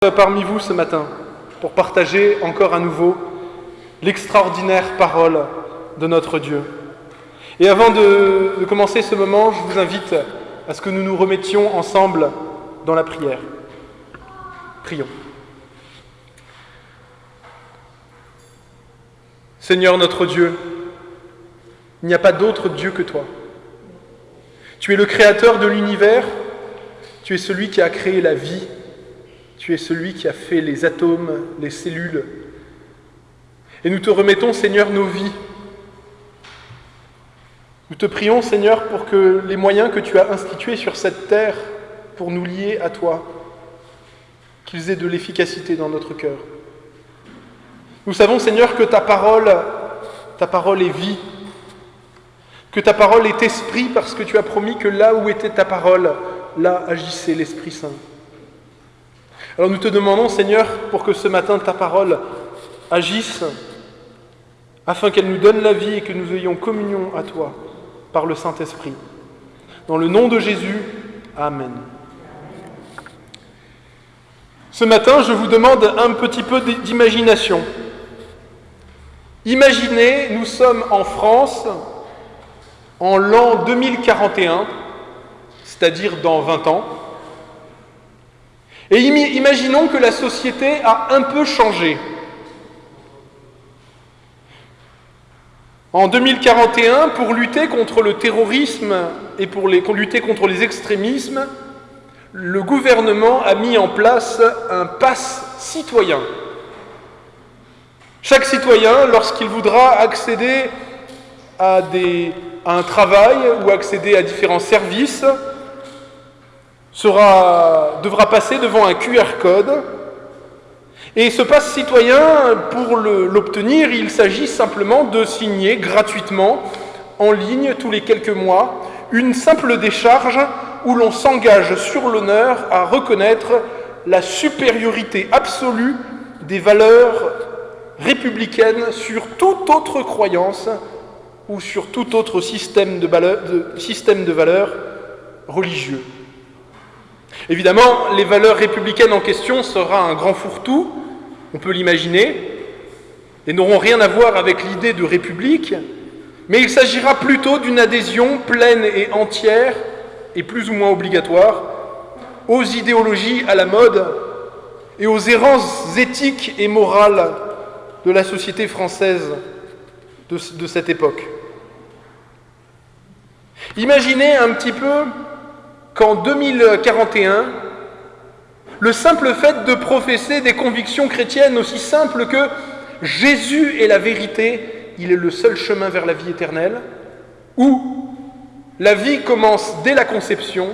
Parmi vous ce matin pour partager encore à nouveau l'extraordinaire parole de notre Dieu. Et avant de commencer ce moment, je vous invite à ce que nous nous remettions ensemble dans la prière. Prions. Seigneur notre Dieu, il n'y a pas d'autre Dieu que toi. Tu es le créateur de l'univers, tu es celui qui a créé la vie. Tu es celui qui a fait les atomes, les cellules. Et nous te remettons, Seigneur, nos vies. Nous te prions, Seigneur, pour que les moyens que tu as institués sur cette terre pour nous lier à toi, qu'ils aient de l'efficacité dans notre cœur. Nous savons, Seigneur, que ta parole est vie, que ta parole est esprit, parce que tu as promis que là où était ta parole, là agissait l'Esprit Saint. Alors nous te demandons, Seigneur, pour que ce matin ta parole agisse, afin qu'elle nous donne la vie et que nous ayons communion à toi par le Saint-Esprit. Dans le nom de Jésus, Amen. Ce matin, je vous demande un petit peu d'imagination. Imaginez, nous sommes en France, en l'an 2041, c'est-à-dire dans 20 ans, et imaginons que la société a un peu changé. En 2041, pour lutter contre le terrorisme et pour lutter contre les extrémismes, le gouvernement a mis en place un pass citoyen. Chaque citoyen, lorsqu'il voudra accéder à un travail ou accéder à différents services, devra passer devant un QR code. Et ce pass citoyen, pour l'obtenir, il s'agit simplement de signer gratuitement, en ligne, tous les quelques mois, une simple décharge où l'on s'engage sur l'honneur à reconnaître la supériorité absolue des valeurs républicaines sur toute autre croyance ou sur tout autre système de valeurs religieux. Évidemment, les valeurs républicaines en question sera un grand fourre-tout, on peut l'imaginer, et n'auront rien à voir avec l'idée de république, mais il s'agira plutôt d'une adhésion pleine et entière, et plus ou moins obligatoire, aux idéologies à la mode et aux errances éthiques et morales de la société française de cette époque. Imaginez un petit peu qu'en 2041, le simple fait de professer des convictions chrétiennes aussi simples que Jésus est la vérité, il est le seul chemin vers la vie éternelle, ou la vie commence dès la conception,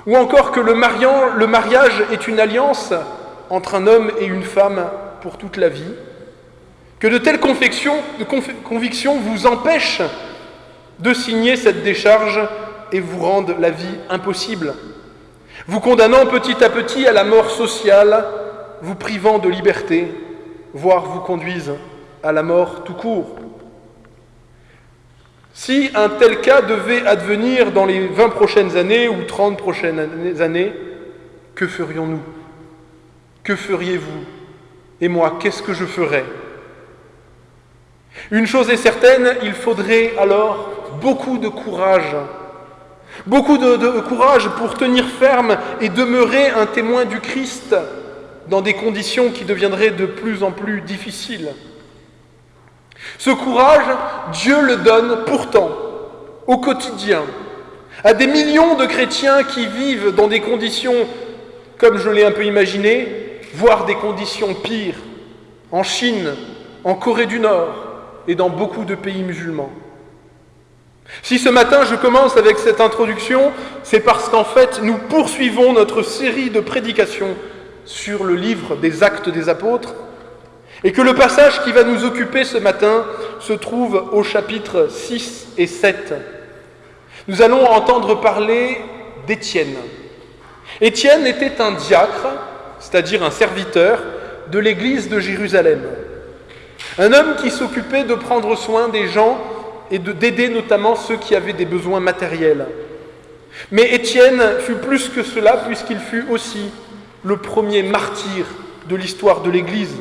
ou encore que le mariage est une alliance entre un homme et une femme pour toute la vie, que de telles convictions vous empêchent de signer cette décharge et vous rendent la vie impossible, vous condamnant petit à petit à la mort sociale, vous privant de liberté, voire vous conduisent à la mort tout court. Si un tel cas devait advenir dans les 20 prochaines années ou 30 prochaines années, que ferions-nous? Que feriez-vous? Et moi, qu'est-ce que je ferais? Une chose est certaine, il faudrait alors beaucoup de courage. Beaucoup de courage pour tenir ferme et demeurer un témoin du Christ dans des conditions qui deviendraient de plus en plus difficiles. Ce courage, Dieu le donne pourtant au quotidien à des millions de chrétiens qui vivent dans des conditions, comme je l'ai un peu imaginé, voire des conditions pires, en Chine, en Corée du Nord et dans beaucoup de pays musulmans. Si ce matin je commence avec cette introduction, c'est parce qu'en fait nous poursuivons notre série de prédications sur le livre des Actes des Apôtres et que le passage qui va nous occuper ce matin se trouve au chapitre 6 et 7. Nous allons entendre parler d'Étienne. Étienne était un diacre, c'est-à-dire un serviteur de l'église de Jérusalem. Un homme qui s'occupait de prendre soin des gens et d'aider notamment ceux qui avaient des besoins matériels. Mais Étienne fut plus que cela, puisqu'il fut aussi le premier martyr de l'histoire de l'Église.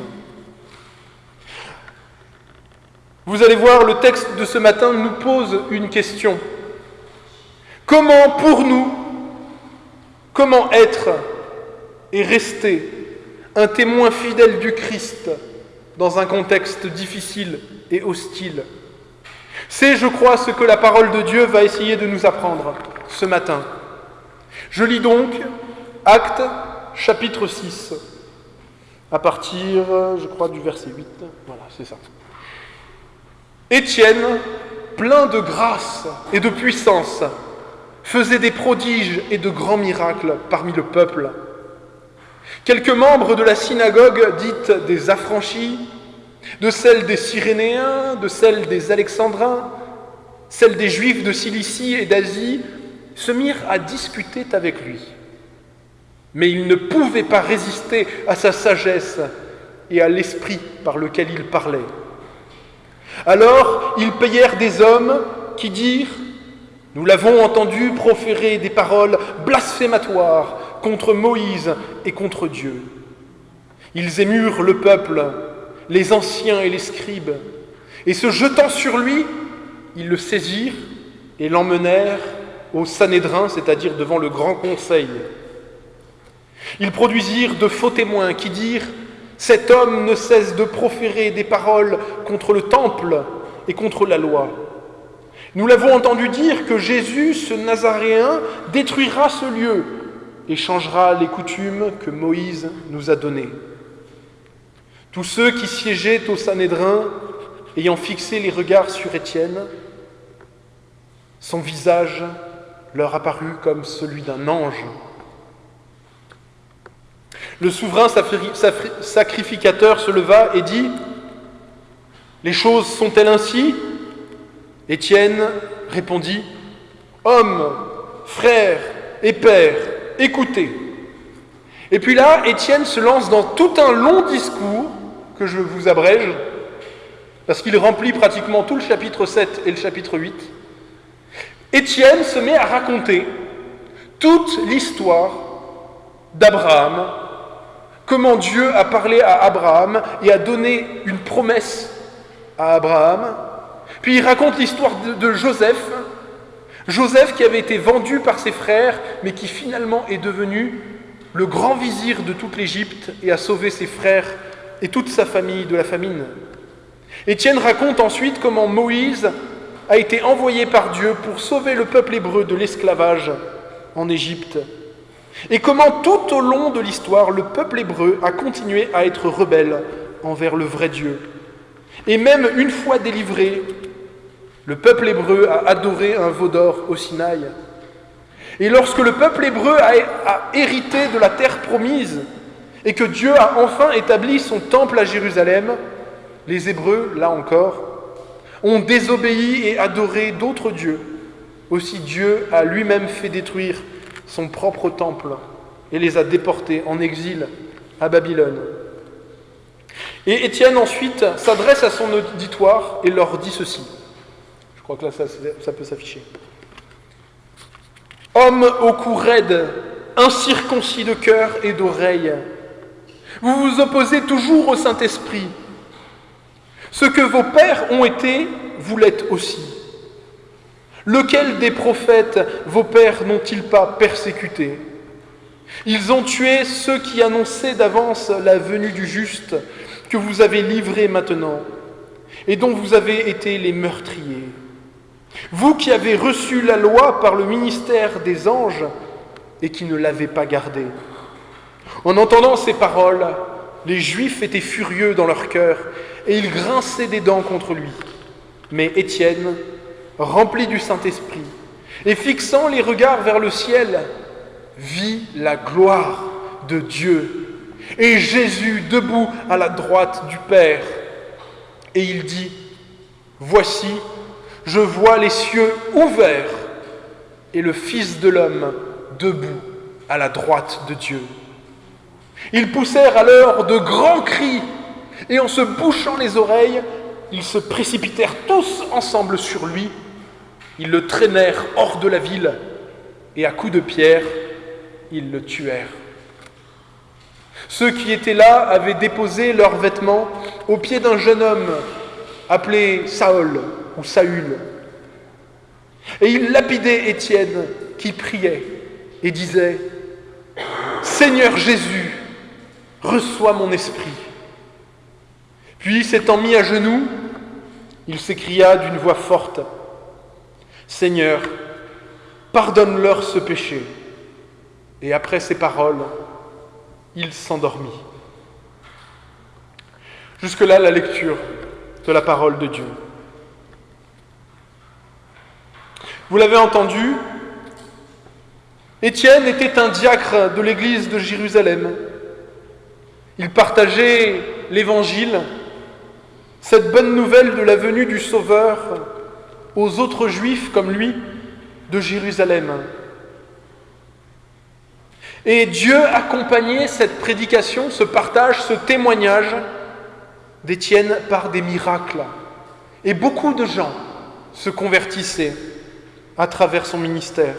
Vous allez voir, le texte de ce matin nous pose une question. Comment pour nous, comment être et rester un témoin fidèle du Christ dans un contexte difficile et hostile? C'est, je crois, ce que la parole de Dieu va essayer de nous apprendre ce matin. Je lis donc Actes, chapitre 6, à partir, je crois, du verset 8. Voilà, c'est ça. Étienne, plein de grâce et de puissance, faisait des prodiges et de grands miracles parmi le peuple. Quelques membres de la synagogue dite des Affranchis, de celle des Cyrénéens, de celle des Alexandrins, celle des Juifs de Cilicie et d'Asie, se mirent à discuter avec lui. Mais ils ne pouvaient pas résister à sa sagesse et à l'esprit par lequel il parlait. Alors ils payèrent des hommes qui dirent « Nous l'avons entendu proférer des paroles blasphématoires contre Moïse et contre Dieu. » Ils émurent le peuple, les anciens et les scribes, et se jetant sur lui, ils le saisirent et l'emmenèrent au Sanhédrin, c'est-à-dire devant le grand conseil. Ils produisirent de faux témoins qui dirent « Cet homme ne cesse de proférer des paroles contre le temple et contre la loi. Nous l'avons entendu dire que Jésus, ce Nazaréen, détruira ce lieu et changera les coutumes que Moïse nous a données. » Tous ceux qui siégeaient au Sanhédrin, ayant fixé les regards sur Étienne, son visage leur apparut comme celui d'un ange. Le souverain sacrificateur se leva et dit « Les choses sont-elles ainsi ?» Étienne répondit « Hommes, frères et pères, écoutez !» Et puis là, Étienne se lance dans tout un long discours que je vous abrège, parce qu'il remplit pratiquement tout le chapitre 7 et le chapitre 8. Étienne se met à raconter toute l'histoire d'Abraham, comment Dieu a parlé à Abraham et a donné une promesse à Abraham. Puis il raconte l'histoire de Joseph, Joseph qui avait été vendu par ses frères, mais qui finalement est devenu le grand vizir de toute l'Égypte et a sauvé ses frères et toute sa famille de la famine. Étienne raconte ensuite comment Moïse a été envoyé par Dieu pour sauver le peuple hébreu de l'esclavage en Égypte. Et comment tout au long de l'histoire, le peuple hébreu a continué à être rebelle envers le vrai Dieu. Et même une fois délivré, le peuple hébreu a adoré un veau d'or au Sinaï. Et lorsque le peuple hébreu a hérité de la terre promise et que Dieu a enfin établi son temple à Jérusalem, les Hébreux, là encore, ont désobéi et adoré d'autres dieux. Aussi Dieu a lui-même fait détruire son propre temple et les a déportés en exil à Babylone. Et Étienne ensuite s'adresse à son auditoire et leur dit ceci. Je crois que là ça peut s'afficher. Hommes au cou raide, incirconcis de cœur et d'oreille, vous vous opposez toujours au Saint-Esprit. Ce que vos pères ont été, vous l'êtes aussi. Lequel des prophètes vos pères n'ont-ils pas persécuté? Ils ont tué ceux qui annonçaient d'avance la venue du juste, que vous avez livré maintenant, et dont vous avez été les meurtriers. Vous qui avez reçu la loi par le ministère des anges et qui ne l'avez pas gardée. En entendant ces paroles, les Juifs étaient furieux dans leur cœur et ils grinçaient des dents contre lui. Mais Étienne, rempli du Saint-Esprit et fixant les regards vers le ciel, vit la gloire de Dieu et Jésus debout à la droite du Père. Et il dit, « Voici, je vois les cieux ouverts et le Fils de l'homme debout à la droite de Dieu. » Ils poussèrent alors de grands cris et en se bouchant les oreilles, ils se précipitèrent tous ensemble sur lui. Ils le traînèrent hors de la ville et à coups de pierre, ils le tuèrent. Ceux qui étaient là avaient déposé leurs vêtements aux pieds d'un jeune homme appelé Saül ou Saül. Et ils lapidaient Étienne qui priait et disait « Seigneur Jésus, reçois mon esprit ». Puis, s'étant mis à genoux, il s'écria d'une voix forte « Seigneur, pardonne-leur ce péché ». Et après ces paroles, il s'endormit. Jusque-là, la lecture de la parole de Dieu. Vous l'avez entendu, Étienne était un diacre de l'église de Jérusalem. Il partageait l'évangile, cette bonne nouvelle de la venue du Sauveur, aux autres juifs comme lui de Jérusalem. Et Dieu accompagnait cette prédication, ce partage, ce témoignage d'Étienne par des miracles. Et beaucoup de gens se convertissaient à travers son ministère.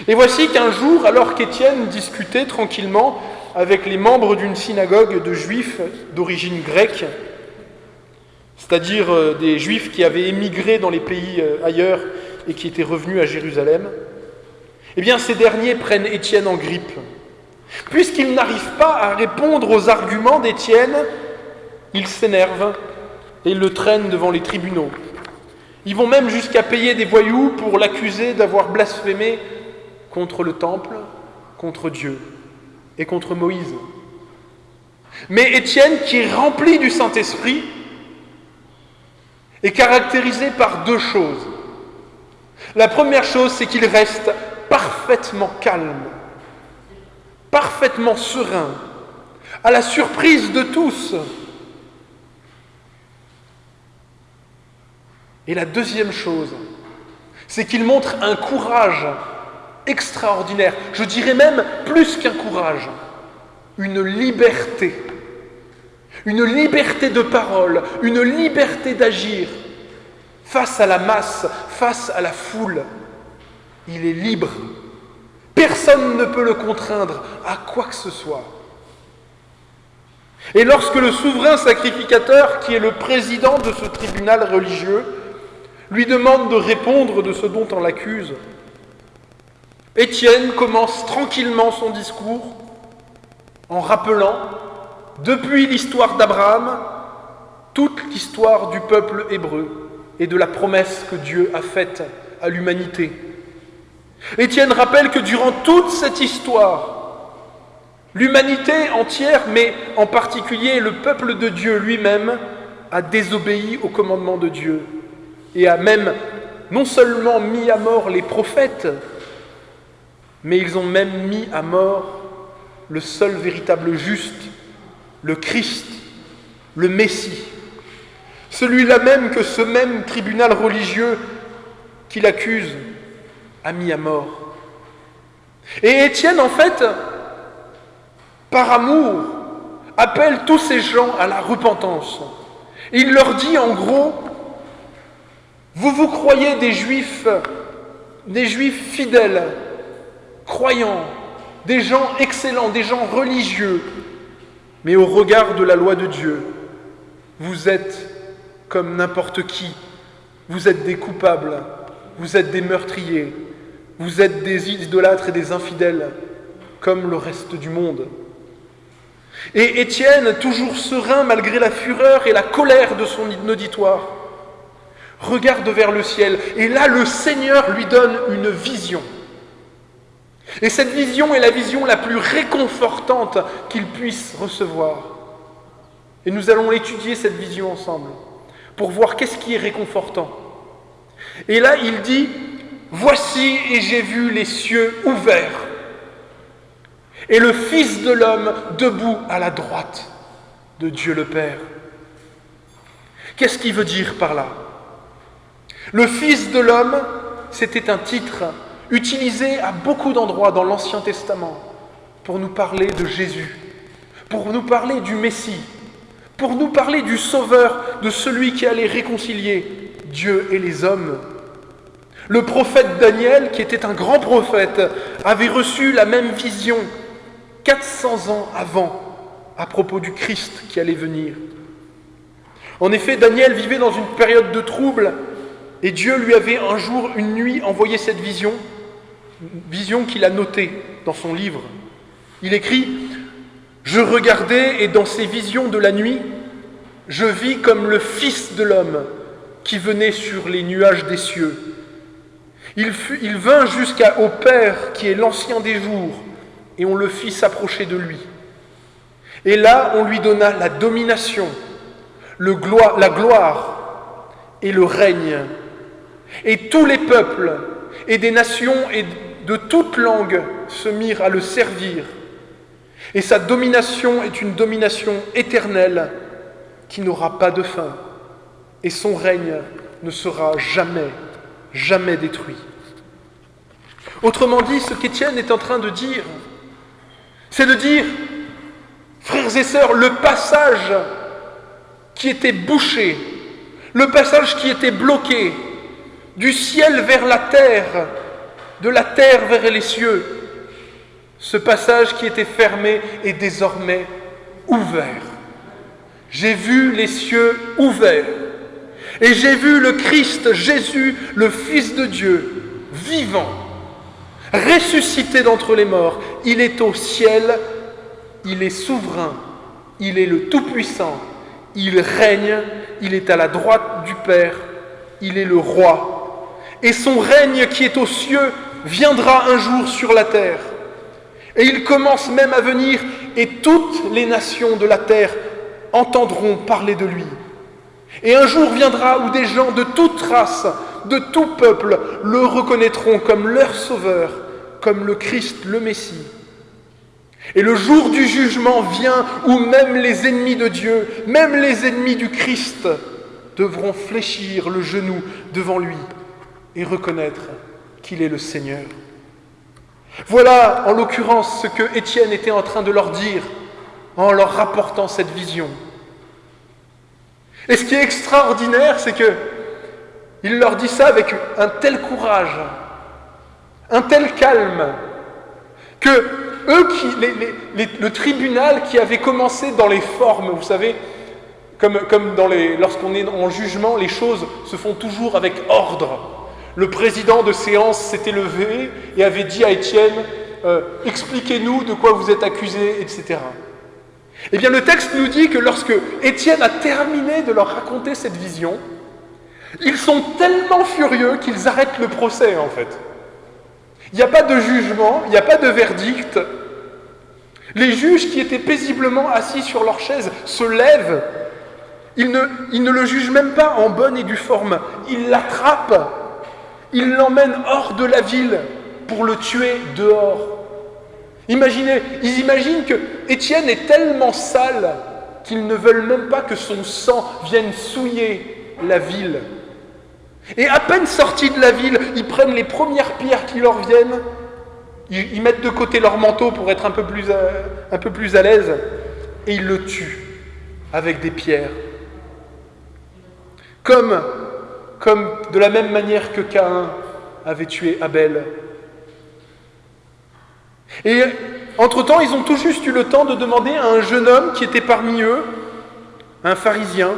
Et voici qu'un jour, alors qu'Étienne discutait tranquillement avec les membres d'une synagogue de juifs d'origine grecque, c'est-à-dire des juifs qui avaient émigré dans les pays ailleurs et qui étaient revenus à Jérusalem, eh bien ces derniers prennent Étienne en grippe. Puisqu'ils n'arrivent pas à répondre aux arguments d'Étienne, ils s'énervent et ils le traînent devant les tribunaux. Ils vont même jusqu'à payer des voyous pour l'accuser d'avoir blasphémé contre le temple, contre Dieu et contre Moïse. Mais Étienne, qui est rempli du Saint-Esprit, est caractérisé par deux choses. La première chose, c'est qu'il reste parfaitement calme, parfaitement serein, à la surprise de tous. Et la deuxième chose, c'est qu'il montre un courage extraordinaire, je dirais même plus qu'un courage, une liberté de parole, une liberté d'agir face à la masse, face à la foule. Il est libre. Personne ne peut le contraindre à quoi que ce soit. Et lorsque le souverain sacrificateur, qui est le président de ce tribunal religieux, lui demande de répondre de ce dont on l'accuse, Étienne commence tranquillement son discours en rappelant, depuis l'histoire d'Abraham, toute l'histoire du peuple hébreu et de la promesse que Dieu a faite à l'humanité. Étienne rappelle que durant toute cette histoire, l'humanité entière, mais en particulier le peuple de Dieu lui-même, a désobéi au commandement de Dieu et a même non seulement mis à mort les prophètes, mais ils ont même mis à mort le seul véritable juste, le Christ, le Messie, celui-là même que ce même tribunal religieux qui l'accuse a mis à mort. Et Étienne, en fait, par amour, appelle tous ces gens à la repentance. Et il leur dit en gros, vous vous croyez des juifs fidèles, croyants, des gens excellents, des gens religieux, mais au regard de la loi de Dieu, vous êtes comme n'importe qui, vous êtes des coupables, vous êtes des meurtriers, vous êtes des idolâtres et des infidèles, comme le reste du monde. Et Étienne, toujours serein malgré la fureur et la colère de son auditoire, regarde vers le ciel, et là le Seigneur lui donne une vision. Et cette vision est la vision la plus réconfortante qu'il puisse recevoir. Et nous allons étudier cette vision ensemble, pour voir qu'est-ce qui est réconfortant. Et là, il dit, « Voici, et j'ai vu les cieux ouverts, et le Fils de l'homme debout à la droite de Dieu le Père. » Qu'est-ce qu'il veut dire par là ? Le Fils de l'homme, c'était un titre utilisé à beaucoup d'endroits dans l'Ancien Testament pour nous parler de Jésus, pour nous parler du Messie, pour nous parler du Sauveur, de celui qui allait réconcilier Dieu et les hommes. Le prophète Daniel, qui était un grand prophète, avait reçu la même vision 400 ans avant, à propos du Christ qui allait venir. En effet, Daniel vivait dans une période de trouble, et Dieu lui avait un jour, une nuit, envoyé cette vision qu'il a notée dans son livre. Il écrit « Je regardais, et dans ces visions de la nuit, je vis comme le Fils de l'homme qui venait sur les nuages des cieux. Il vint jusqu'au Père qui est l'ancien des jours, et on le fit s'approcher de lui. Et là, on lui donna la domination, la gloire et le règne. Et tous les peuples et des nations et de toutes langues se mirent à le servir. Et sa domination est une domination éternelle qui n'aura pas de fin. Et son règne ne sera jamais, jamais détruit. » Autrement dit, ce qu'Étienne est en train de dire, c'est de dire, frères et sœurs, le passage qui était bouché, le passage qui était bloqué, du ciel vers la terre, de la terre vers les cieux, ce passage qui était fermé est désormais ouvert. J'ai vu les cieux ouverts, et j'ai vu le Christ, Jésus, le Fils de Dieu, vivant, ressuscité d'entre les morts. Il est au ciel, il est souverain, il est le Tout-Puissant, il règne, il est à la droite du Père, il est le roi. Et son règne qui est aux cieux viendra un jour sur la terre. Et il commence même à venir, et toutes les nations de la terre entendront parler de lui. Et un jour viendra où des gens de toute race, de tout peuple, le reconnaîtront comme leur sauveur, comme le Christ, le Messie. Et le jour du jugement vient où même les ennemis de Dieu, même les ennemis du Christ, devront fléchir le genou devant lui et reconnaître qu'il est le Seigneur. Voilà, en l'occurrence, ce que Étienne était en train de leur dire en leur rapportant cette vision. Et ce qui est extraordinaire, c'est que il leur dit ça avec un tel courage, un tel calme, que eux, le tribunal qui avait commencé dans les formes, vous savez, comme lorsqu'on est en jugement, les choses se font toujours avec ordre. Le président de séance s'était levé et avait dit à Étienne « Expliquez-nous de quoi vous êtes accusé, etc. » Eh bien, le texte nous dit que lorsque Étienne a terminé de leur raconter cette vision, ils sont tellement furieux qu'ils arrêtent le procès, en fait. Il n'y a pas de jugement, il n'y a pas de verdict. Les juges qui étaient paisiblement assis sur leur chaise se lèvent. Ils ne le jugent même pas en bonne et due forme. Ils l'attrapent. Ils l'emmènent hors de la ville pour le tuer dehors. Ils imaginent que Étienne est tellement sale qu'ils ne veulent même pas que son sang vienne souiller la ville. Et à peine sortis de la ville, ils prennent les premières pierres qui leur viennent, ils mettent de côté leur manteau pour être un peu plus à l'aise, et ils le tuent avec des pierres. Comme de la même manière que Caïn avait tué Abel. Et entre-temps, ils ont tout juste eu le temps de demander à un jeune homme qui était parmi eux, un pharisien,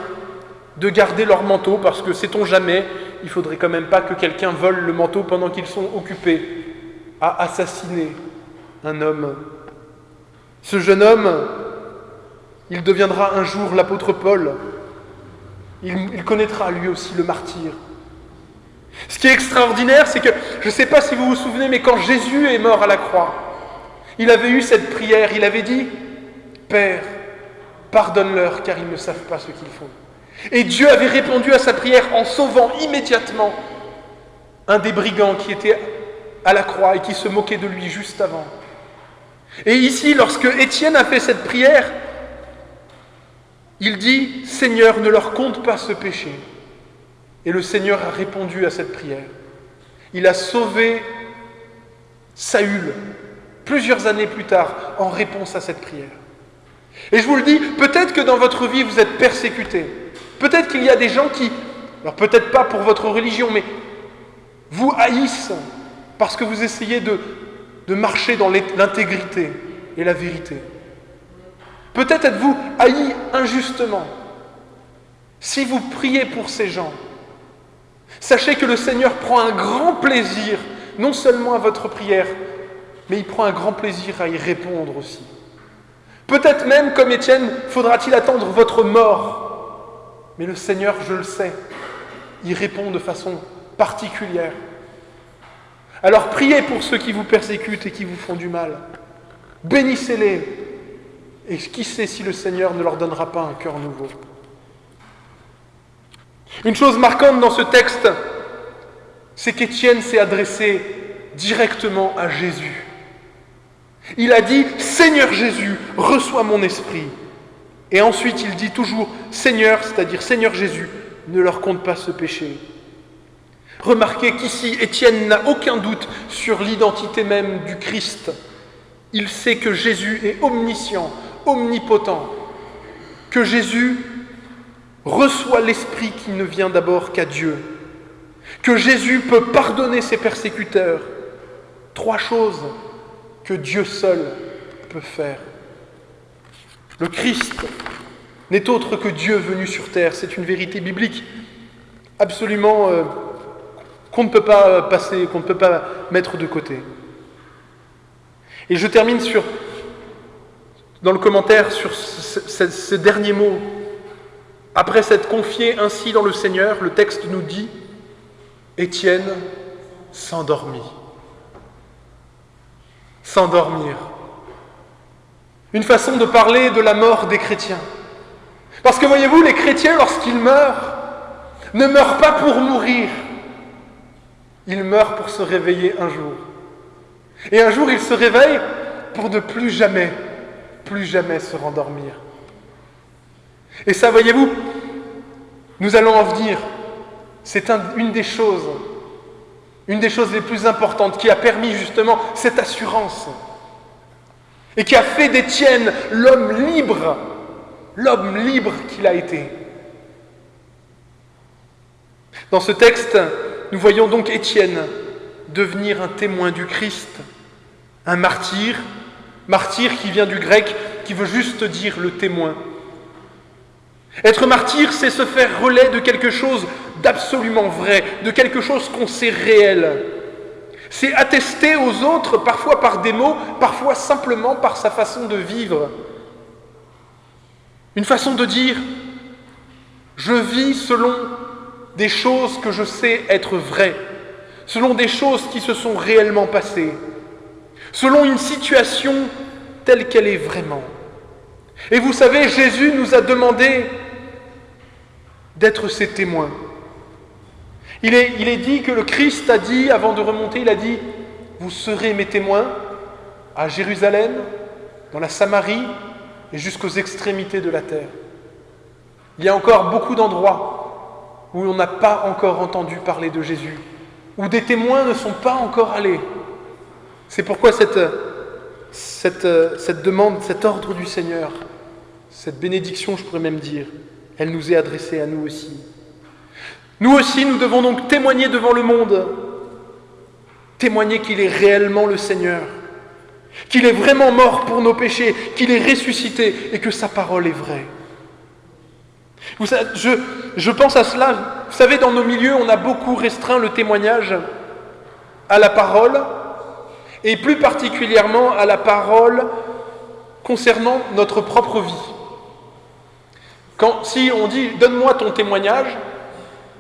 de garder leur manteau, parce que sait-on jamais, il ne faudrait quand même pas que quelqu'un vole le manteau pendant qu'ils sont occupés à assassiner un homme. Ce jeune homme, il deviendra un jour l'apôtre Paul. Il connaîtra lui aussi le martyre. Ce qui est extraordinaire, c'est que, je ne sais pas si vous vous souvenez, mais quand Jésus est mort à la croix, il avait eu cette prière, il avait dit « Père, pardonne-leur car ils ne savent pas ce qu'ils font. » Et Dieu avait répondu à sa prière en sauvant immédiatement un des brigands qui était à la croix et qui se moquait de lui juste avant. Et ici, lorsque Étienne a fait cette prière, il dit « Seigneur, ne leur compte pas ce péché. » Et le Seigneur a répondu à cette prière. Il a sauvé Saül plusieurs années plus tard en réponse à cette prière. Et je vous le dis, peut-être que dans votre vie vous êtes persécutés. Peut-être qu'il y a des gens qui, alors peut-être pas pour votre religion, mais vous haïssent parce que vous essayez de marcher dans l'intégrité. et la vérité. Peut-être êtes-vous haï injustement. Si vous priez pour ces gens, sachez que le Seigneur prend un grand plaisir, non seulement à votre prière, mais il prend un grand plaisir à y répondre aussi. Peut-être même, comme Étienne, faudra-t-il attendre votre mort. Mais le Seigneur, je le sais, y répond de façon particulière. Alors priez pour ceux qui vous persécutent et qui vous font du mal. Bénissez-les. Et qui sait si le Seigneur ne leur donnera pas un cœur nouveau. Une chose marquante dans ce texte, c'est qu'Étienne s'est adressé directement à Jésus. Il a dit « Seigneur Jésus, reçois mon esprit ». Et ensuite il dit toujours « Seigneur », c'est-à-dire « Seigneur Jésus, ne leur compte pas ce péché ». Remarquez qu'ici, Étienne n'a aucun doute sur l'identité même du Christ. Il sait que Jésus est omniscient, omnipotent, que Jésus reçoit l'Esprit qui ne vient d'abord qu'à Dieu, que Jésus peut pardonner ses persécuteurs. 3 choses que Dieu seul peut faire. Le Christ n'est autre que Dieu venu sur terre. C'est une vérité biblique absolument qu'on ne peut pas passer, qu'on ne peut pas mettre de côté. Et je termine dans le commentaire sur ces derniers mots. Après s'être confié ainsi dans le Seigneur, le texte nous dit « Étienne s'endormit ». S'endormir. Une façon de parler de la mort des chrétiens. Parce que voyez-vous, les chrétiens, lorsqu'ils meurent, ne meurent pas pour mourir. Ils meurent pour se réveiller un jour. Et un jour, ils se réveillent pour ne plus jamais se rendormir. Et ça, voyez-vous, nous allons en venir. C'est une des choses les plus importantes qui a permis justement cette assurance et qui a fait d'Étienne l'homme libre qu'il a été. Dans ce texte, nous voyons donc Étienne devenir un témoin du Christ, un martyr qui vient du grec, qui veut juste dire le témoin. Être martyr, c'est se faire relais de quelque chose d'absolument vrai, de quelque chose qu'on sait réel. C'est attester aux autres, parfois par des mots, parfois simplement par sa façon de vivre. Une façon de dire « je vis selon des choses que je sais être vraies, selon des choses qui se sont réellement passées, selon une situation telle qu'elle est vraiment. » Et vous savez, Jésus nous a demandé d'être ses témoins. Il est dit que le Christ a dit, avant de remonter, il a dit « Vous serez mes témoins à Jérusalem, dans la Samarie et jusqu'aux extrémités de la terre. » Il y a encore beaucoup d'endroits où on n'a pas encore entendu parler de Jésus, où des témoins ne sont pas encore allés. C'est pourquoi cette demande, cet ordre du Seigneur, cette bénédiction, je pourrais même dire, elle nous est adressée à nous aussi. Nous aussi, nous devons donc témoigner devant le monde, témoigner qu'il est réellement le Seigneur, qu'il est vraiment mort pour nos péchés, qu'il est ressuscité et que sa parole est vraie. Vous savez, je pense à cela. Vous savez, dans nos milieux, on a beaucoup restreint le témoignage à la parole, et plus particulièrement à la parole concernant notre propre vie. Si on dit « donne-moi ton témoignage »,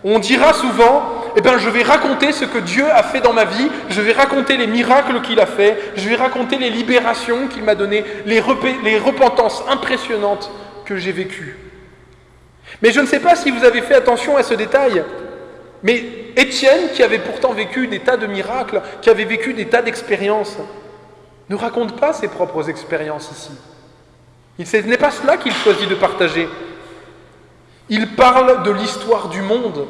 on dira souvent « je vais raconter ce que Dieu a fait dans ma vie, je vais raconter les miracles qu'il a fait, je vais raconter les libérations qu'il m'a données, les repentances impressionnantes que j'ai vécues. » Mais je ne sais pas si vous avez fait attention à ce détail, mais Étienne, qui avait pourtant vécu des tas de miracles, qui avait vécu des tas d'expériences, ne raconte pas ses propres expériences ici. Ce n'est pas cela qu'il choisit de partager. Il parle de l'histoire du monde.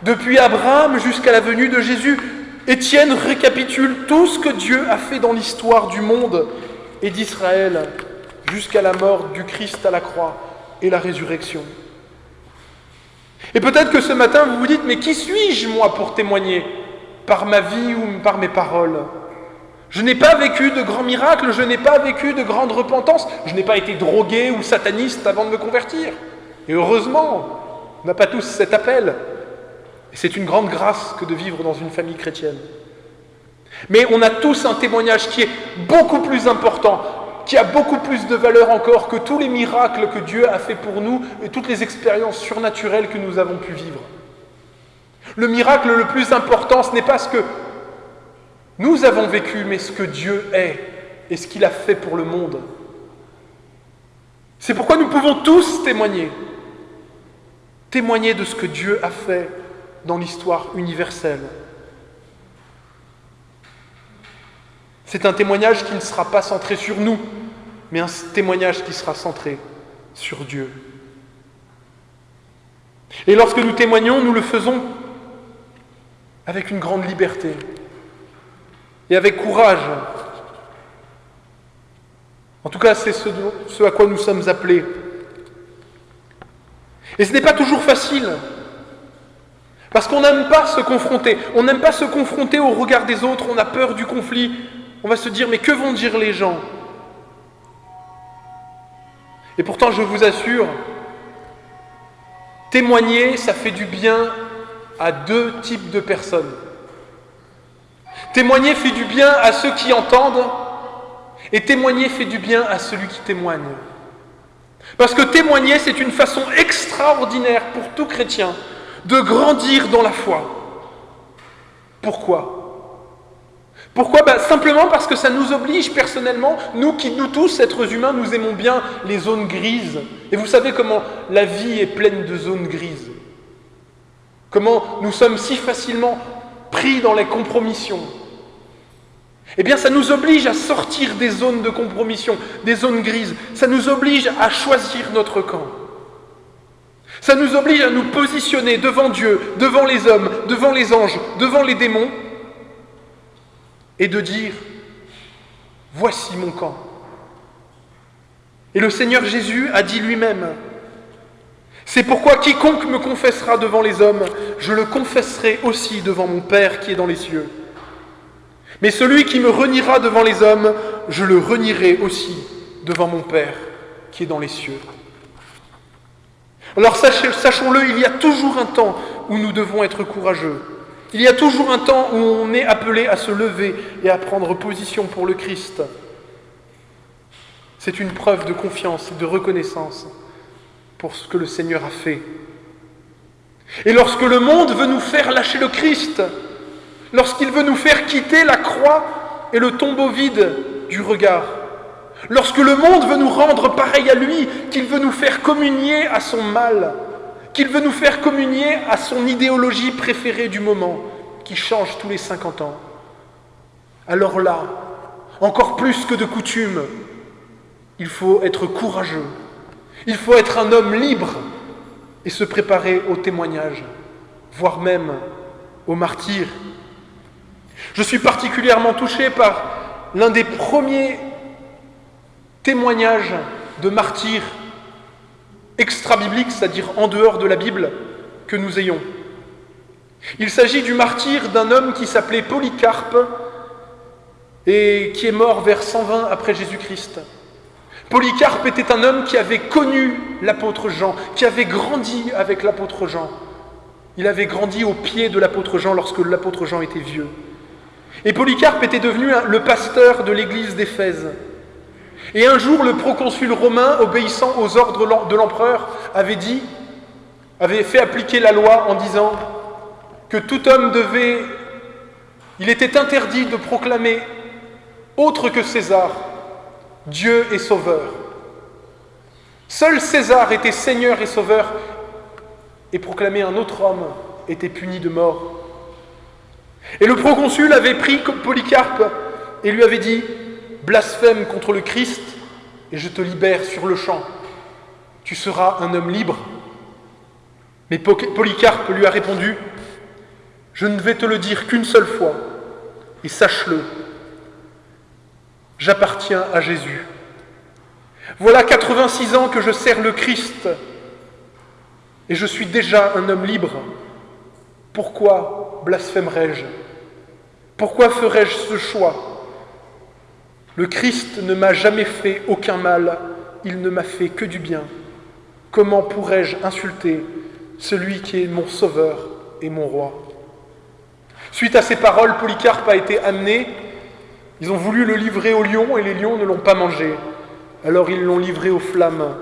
Depuis Abraham jusqu'à la venue de Jésus, Étienne récapitule tout ce que Dieu a fait dans l'histoire du monde et d'Israël, jusqu'à la mort du Christ à la croix et la résurrection. Et peut-être que ce matin, vous vous dites, mais qui suis-je, moi, pour témoigner par ma vie ou par mes paroles? Je n'ai pas vécu de grands miracles, je n'ai pas vécu de grande repentance, je n'ai pas été drogué ou sataniste avant de me convertir. Et heureusement, on n'a pas tous cet appel. Et c'est une grande grâce que de vivre dans une famille chrétienne. Mais on a tous un témoignage qui est beaucoup plus important, qui a beaucoup plus de valeur encore que tous les miracles que Dieu a fait pour nous et toutes les expériences surnaturelles que nous avons pu vivre. Le miracle le plus important, ce n'est pas ce que nous avons vécu, mais ce que Dieu est et ce qu'il a fait pour le monde. C'est pourquoi nous pouvons tous témoigner de ce que Dieu a fait dans l'histoire universelle. C'est un témoignage qui ne sera pas centré sur nous, mais un témoignage qui sera centré sur Dieu. Et lorsque nous témoignons, nous le faisons avec une grande liberté et avec courage. En tout cas, c'est ce à quoi nous sommes appelés. Et ce n'est pas toujours facile, parce qu'on n'aime pas se confronter. On n'aime pas se confronter au regard des autres, on a peur du conflit. On va se dire, mais que vont dire les gens ? Et pourtant, je vous assure, témoigner, ça fait du bien à deux types de personnes. Témoigner fait du bien à ceux qui entendent, et témoigner fait du bien à celui qui témoigne. Parce que témoigner, c'est une façon extraordinaire pour tout chrétien de grandir dans la foi. Pourquoi ? Pourquoi ? Simplement parce que ça nous oblige personnellement, nous tous, êtres humains, nous aimons bien les zones grises. Et vous savez comment la vie est pleine de zones grises. Comment nous sommes si facilement pris dans les compromissions. Eh bien, ça nous oblige à sortir des zones de compromission, des zones grises. Ça nous oblige à choisir notre camp. Ça nous oblige à nous positionner devant Dieu, devant les hommes, devant les anges, devant les démons, et de dire « Voici mon camp ». Et le Seigneur Jésus a dit lui-même « C'est pourquoi quiconque me confessera devant les hommes, je le confesserai aussi devant mon Père qui est dans les cieux. Mais celui qui me reniera devant les hommes, je le renierai aussi devant mon Père qui est dans les cieux. » Alors sachons-le, il y a toujours un temps où nous devons être courageux. Il y a toujours un temps où on est appelé à se lever et à prendre position pour le Christ. C'est une preuve de confiance et de reconnaissance pour ce que le Seigneur a fait. Et lorsque le monde veut nous faire lâcher le Christ, lorsqu'il veut nous faire quitter la croix et le tombeau vide du regard, lorsque le monde veut nous rendre pareil à lui, qu'il veut nous faire communier à son mal, qu'il veut nous faire communier à son idéologie préférée du moment, qui change tous les 50 ans, alors là, encore plus que de coutume, il faut être courageux, il faut être un homme libre et se préparer au témoignage, voire même au martyre. Je suis particulièrement touché par l'un des premiers témoignages de martyrs extra-bibliques, c'est-à-dire en dehors de la Bible, que nous ayons. Il s'agit du martyre d'un homme qui s'appelait Polycarpe et qui est mort vers 120 après Jésus-Christ. Polycarpe était un homme qui avait connu l'apôtre Jean, qui avait grandi avec l'apôtre Jean. Il avait grandi au pied de l'apôtre Jean lorsque l'apôtre Jean était vieux. Et Polycarpe était devenu le pasteur de l'église d'Éphèse. Et un jour, le proconsul romain, obéissant aux ordres de l'empereur, avait fait appliquer la loi en disant que tout homme il était interdit de proclamer autre que César, Dieu est sauveur. Seul César était Seigneur et sauveur, et proclamer un autre homme était puni de mort. Et le proconsul avait pris Polycarpe et lui avait dit « Blasphème contre le Christ, et je te libère sur le champ. Tu seras un homme libre. » Mais Polycarpe lui a répondu « Je ne vais te le dire qu'une seule fois, et sache-le, j'appartiens à Jésus. Voilà 86 ans que je sers le Christ, et je suis déjà un homme libre. Pourquoi blasphémerais-je ? Pourquoi ferais-je ce choix ? Le Christ ne m'a jamais fait aucun mal, il ne m'a fait que du bien. Comment pourrais-je insulter celui qui est mon sauveur et mon roi ? Suite à ces paroles, Polycarpe a été amené. Ils ont voulu le livrer aux lions et les lions ne l'ont pas mangé. Alors ils l'ont livré aux flammes.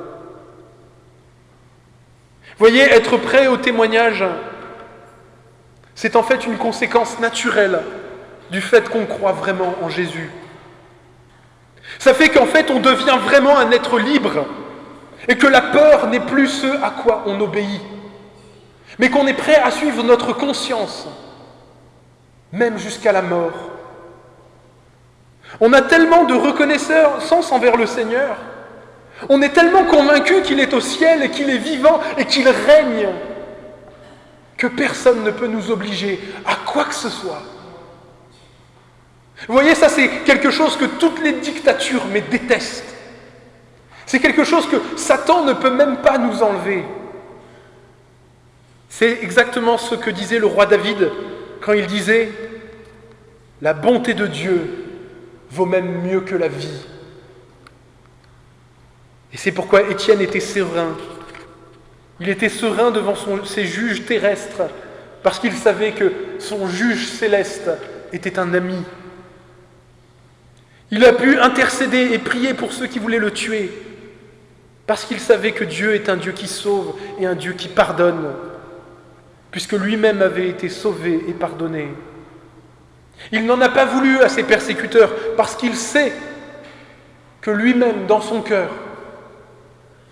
Voyez, être prêt au témoignage, c'est en fait une conséquence naturelle du fait qu'on croit vraiment en Jésus. Ça fait qu'en fait on devient vraiment un être libre et que la peur n'est plus ce à quoi on obéit, mais qu'on est prêt à suivre notre conscience, même jusqu'à la mort. On a tellement de reconnaissance envers le Seigneur, on est tellement convaincu qu'il est au ciel et qu'il est vivant et qu'il règne, que personne ne peut nous obliger à quoi que ce soit. Vous voyez, ça c'est quelque chose que toutes les dictatures détestent. C'est quelque chose que Satan ne peut même pas nous enlever. C'est exactement ce que disait le roi David quand il disait « La bonté de Dieu vaut même mieux que la vie ». Et c'est pourquoi Étienne était serein. Il était serein devant ses juges terrestres, parce qu'il savait que son juge céleste était un ami. Il a pu intercéder et prier pour ceux qui voulaient le tuer, parce qu'il savait que Dieu est un Dieu qui sauve et un Dieu qui pardonne, puisque lui-même avait été sauvé et pardonné. Il n'en a pas voulu à ses persécuteurs, parce qu'il sait que lui-même, dans son cœur,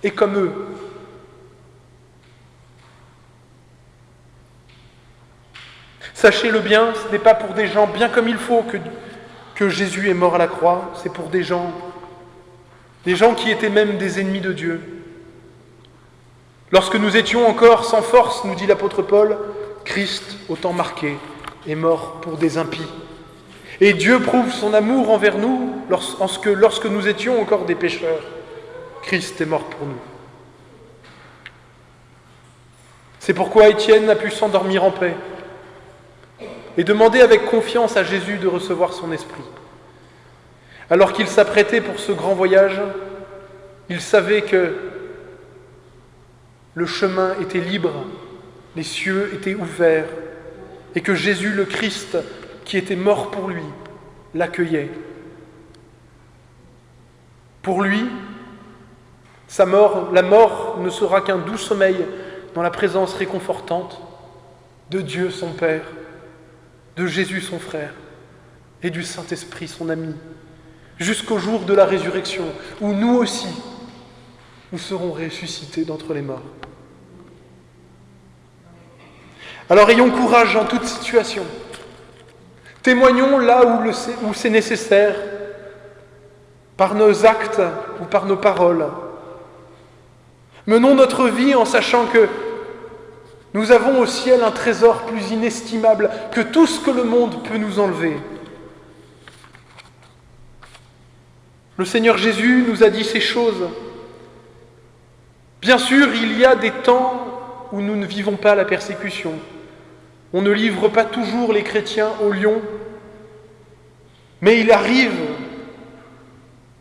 est comme eux. Sachez-le bien, ce n'est pas pour des gens bien comme il faut que Jésus est mort à la croix, c'est pour des gens qui étaient même des ennemis de Dieu. Lorsque nous étions encore sans force, nous dit l'apôtre Paul, Christ, au temps marqué, est mort pour des impies. Et Dieu prouve son amour envers nous lorsque nous étions encore des pécheurs. Christ est mort pour nous. C'est pourquoi Étienne a pu s'endormir en paix et demander avec confiance à Jésus de recevoir son esprit. Alors qu'il s'apprêtait pour ce grand voyage, il savait que le chemin était libre, les cieux étaient ouverts, et que Jésus le Christ, qui était mort pour lui, l'accueillait. Pour lui, la mort ne sera qu'un doux sommeil dans la présence réconfortante de Dieu son Père, de Jésus son frère et du Saint-Esprit son ami, jusqu'au jour de la résurrection, où nous aussi, nous serons ressuscités d'entre les morts. Alors ayons courage en toute situation. Témoignons là où c'est nécessaire, par nos actes ou par nos paroles. Menons notre vie en sachant que nous avons au ciel un trésor plus inestimable que tout ce que le monde peut nous enlever. Le Seigneur Jésus nous a dit ces choses. Bien sûr, il y a des temps où nous ne vivons pas la persécution. On ne livre pas toujours les chrétiens au lion, mais il arrive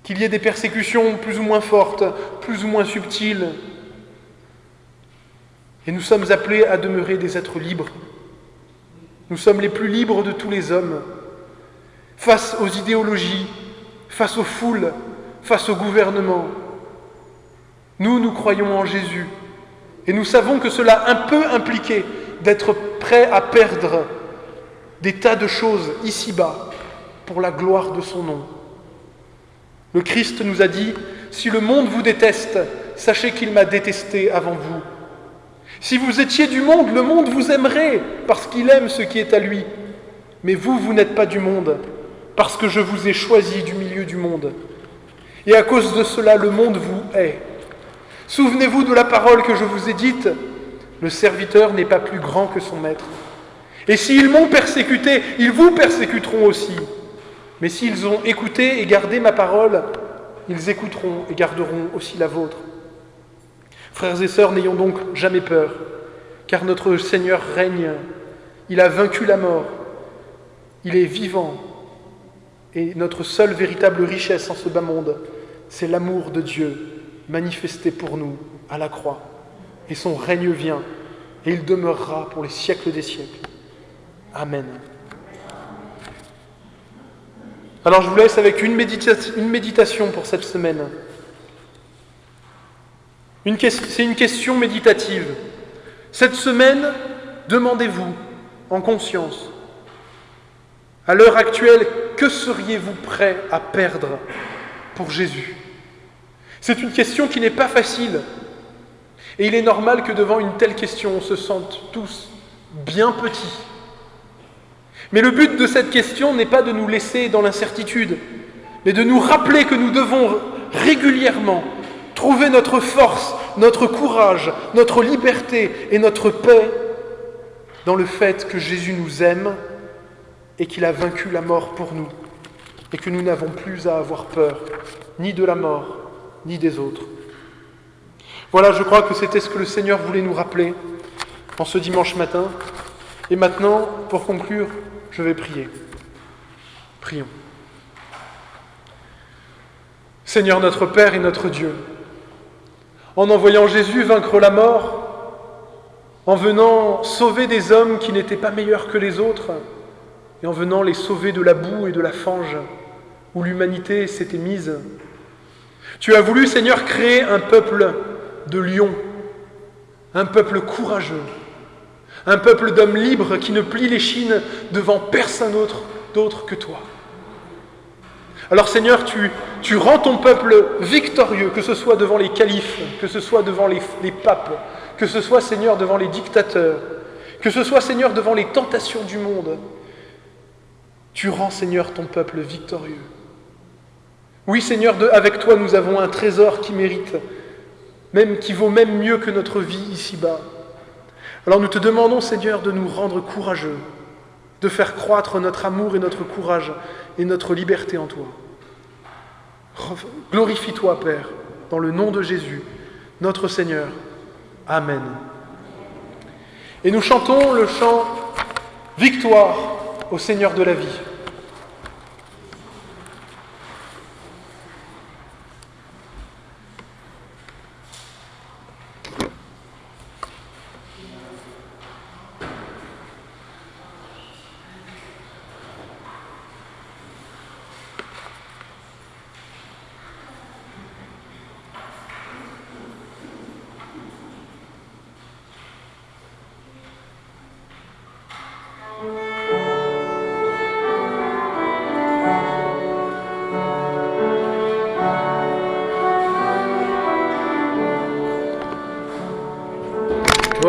qu'il y ait des persécutions plus ou moins fortes, plus ou moins subtiles. Et nous sommes appelés à demeurer des êtres libres. Nous sommes les plus libres de tous les hommes. Face aux idéologies, face aux foules, face au gouvernement, nous croyons en Jésus. Et nous savons que cela peut impliquer d'être prêt à perdre des tas de choses ici-bas pour la gloire de son nom. Le Christ nous a dit « Si le monde vous déteste, sachez qu'il m'a détesté avant vous. Si vous étiez du monde, le monde vous aimerait parce qu'il aime ce qui est à lui. Mais vous n'êtes pas du monde, parce que je vous ai choisi du milieu du monde. Et à cause de cela, le monde vous hait. Souvenez-vous de la parole que je vous ai dite, le serviteur n'est pas plus grand que son maître. Et s'ils m'ont persécuté, ils vous persécuteront aussi. Mais s'ils ont écouté et gardé ma parole, ils écouteront et garderont aussi la vôtre. Frères et sœurs, n'ayons donc jamais peur, car notre Seigneur règne. Il a vaincu la mort. Il est vivant. Et notre seule véritable richesse en ce bas monde, c'est l'amour de Dieu manifesté pour nous à la croix. Et son règne vient, et il demeurera pour les siècles des siècles. Amen. Alors je vous laisse avec une méditation pour cette semaine. C'est une question méditative. Cette semaine, demandez-vous en conscience, à l'heure actuelle, que seriez-vous prêt à perdre pour Jésus ? C'est une question qui n'est pas facile. Et il est normal que devant une telle question, on se sente tous bien petits. Mais le but de cette question n'est pas de nous laisser dans l'incertitude, mais de nous rappeler que nous devons régulièrement trouver notre force, notre courage, notre liberté et notre paix dans le fait que Jésus nous aime et qu'il a vaincu la mort pour nous et que nous n'avons plus à avoir peur, ni de la mort, ni des autres. Voilà, je crois que c'était ce que le Seigneur voulait nous rappeler en ce dimanche matin. Et maintenant, pour conclure, je vais prier. Prions. Seigneur notre Père et notre Dieu, en envoyant Jésus vaincre la mort, en venant sauver des hommes qui n'étaient pas meilleurs que les autres, et en venant les sauver de la boue et de la fange où l'humanité s'était mise, tu as voulu, Seigneur, créer un peuple de lions, un peuple courageux, un peuple d'hommes libres qui ne plient l'échine devant personne d'autre que toi. Alors Seigneur, tu rends ton peuple victorieux, que ce soit devant les califes, que ce soit devant les papes, que ce soit, Seigneur, devant les dictateurs, que ce soit, Seigneur, devant les tentations du monde. Tu rends, Seigneur, ton peuple victorieux. Oui, Seigneur, avec toi, nous avons un trésor qui mérite, qui vaut même mieux que notre vie ici-bas. Alors nous te demandons, Seigneur, de nous rendre courageux, de faire croître notre amour et notre courage et notre liberté en toi. Glorifie-toi, Père, dans le nom de Jésus, notre Seigneur. Amen. Et nous chantons le chant « Victoire au Seigneur de la vie ».